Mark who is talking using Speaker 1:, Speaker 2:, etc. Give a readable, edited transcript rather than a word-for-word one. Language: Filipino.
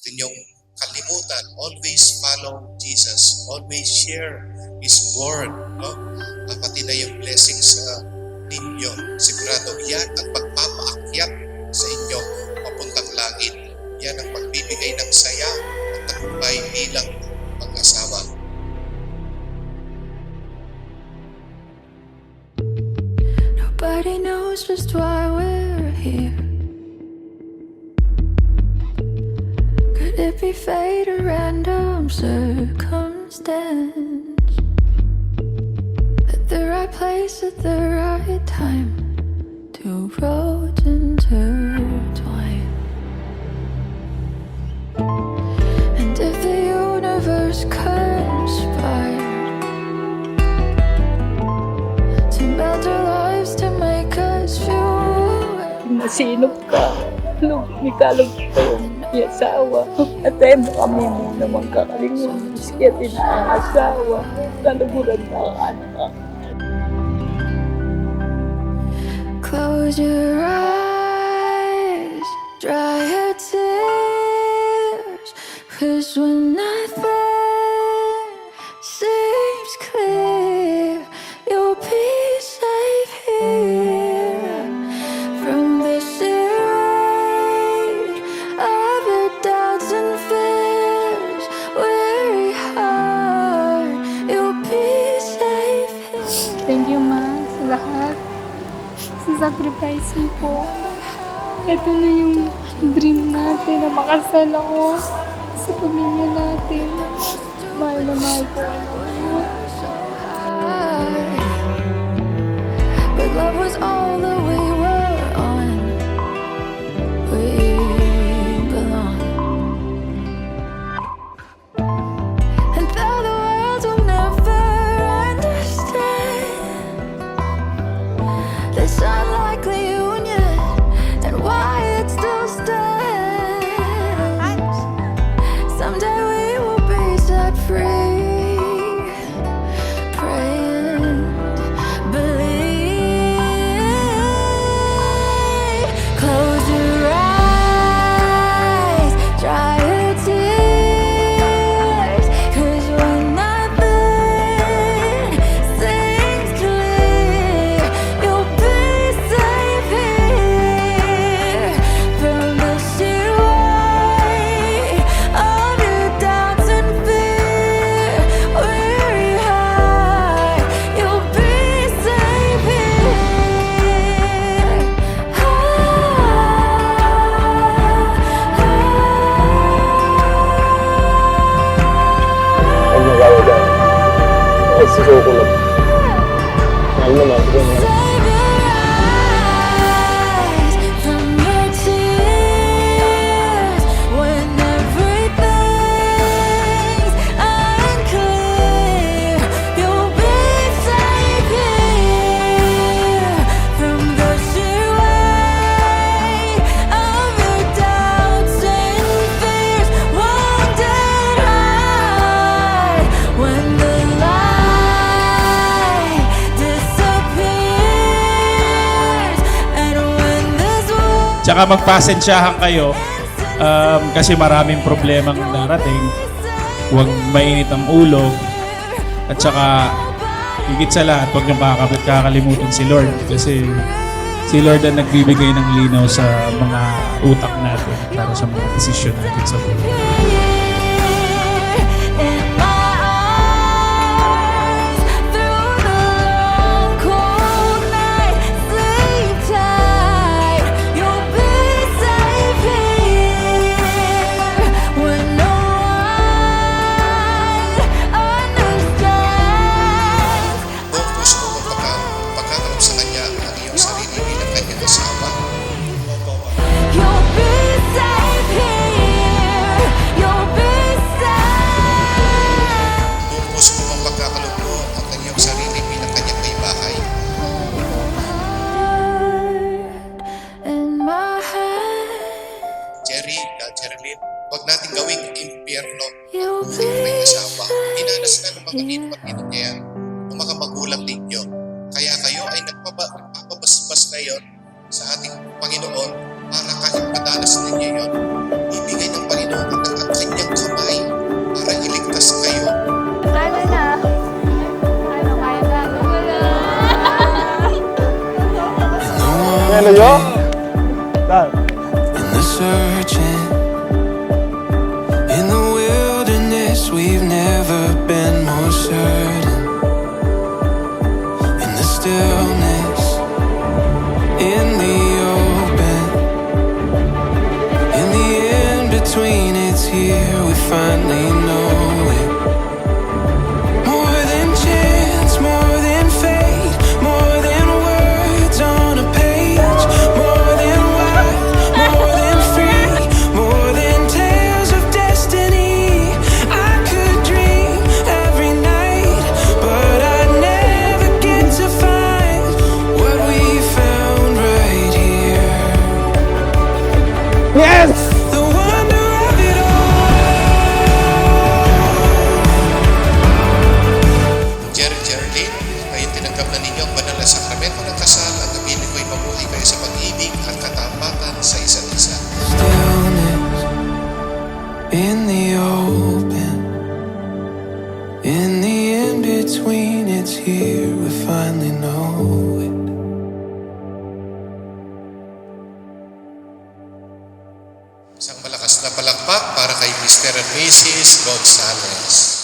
Speaker 1: ninyong kalimutan. Always follow Jesus. Always share His Word. No? Pati na yung blessings ninyo. Sigurado yan ang magpapaakyat sa inyo papuntang langit. Yan ang magbibigay ng saya at tagumpay bilang mag-asawa.
Speaker 2: Nobody knows just why we're here. Could it be fate or random circumstance? At the right place at the right time, two roads intertwine. And if the universe conspired to melt our lives to make us feel
Speaker 3: Masinop ka. May kalog ka yung asawa. At tayo mo kami mo naman kakalingon. Siya din ang asawa. Talaguran na ang anak.
Speaker 2: Close your eyes, dry your tears, 'cause when nothing seems clear, you'll be safe here from the weight of your doubts and fears. Weary heart, you'll be safe here.
Speaker 4: Thank you, Ma, sa lahat. Sa sacrifice mo po. Ito na yung dream natin na makasal ako sa pamilya natin. Mahal na mahal po ako.
Speaker 2: But love was all that we were on. We belong. And though the world will never understand this unlikely union and why it still stands, someday we will be set free. Pray and believe. Close your eyes, dry your tears, 'cause when nothing seems clear, you'll be safe here from the sheer weight of your doubts and fear. Weary heart, you'll be safe here.
Speaker 3: Huwag magawa dyan. Ay, susuko lang. Mahal naman.
Speaker 2: Save your eyes from your tears when everything's unclear. You'll be safe here from the sheer weight of your doubts and fears. Won't it hide when the light disappears and when this world
Speaker 5: Tsaka magpasensyahan kayo kasi maraming problemang darating. Huwag mainit ang ulo. At saka higit sa lahat, huwag niyong kakalimutan si Lord. Kasi si Lord ang nagbibigay ng linaw sa mga utak natin para sa mga desisyon natin sa buhay.
Speaker 2: in my arms through the long cold night. Sleep tight, you'll be safe here when no one understands.
Speaker 1: Buong puso mo pagkakalap sa Kanya ang iyong sarili bilang Kanyang asawa.
Speaker 2: You'll be safe here. You'll be safe.
Speaker 1: Buong puso mo pagkakalap mo ang iyong sarili bilang Kanyang kaibahay.
Speaker 2: In my hand,
Speaker 1: Jerilyn, huwag natin gawing impyerno
Speaker 2: you'll
Speaker 1: ang
Speaker 2: be
Speaker 1: may asawa. Minanas na ng mga init at init niya ng mga magulang ninyo. Kaya kayo ay nagpapabasbas ngayon sa ating Panginoon para kahit madanas ninyo yon, ibigay ng Panginoon ang
Speaker 6: In the searching, in the wilderness, we've never been more certain. In the stillness, in the open, in the in-between, it's here, we finally know it. More than chance, more than fate, more than words on a page, more than wild, more than free, more than tales of destiny. I could dream every night, but I'd never get to find what we found right here. Yes! The wonder of it
Speaker 1: Jerry, kayo tinanggap na ninyo ang banal na sakramento ng kasal at aminin ko'y mabuhay kayo sa pag-ibig at katapatan sa isa't isa.
Speaker 6: stillness, in the open, in the in-between, it's here, we finally know it.
Speaker 1: Isang malakas na palakpak para kay Mr. and Mrs. Gonzales.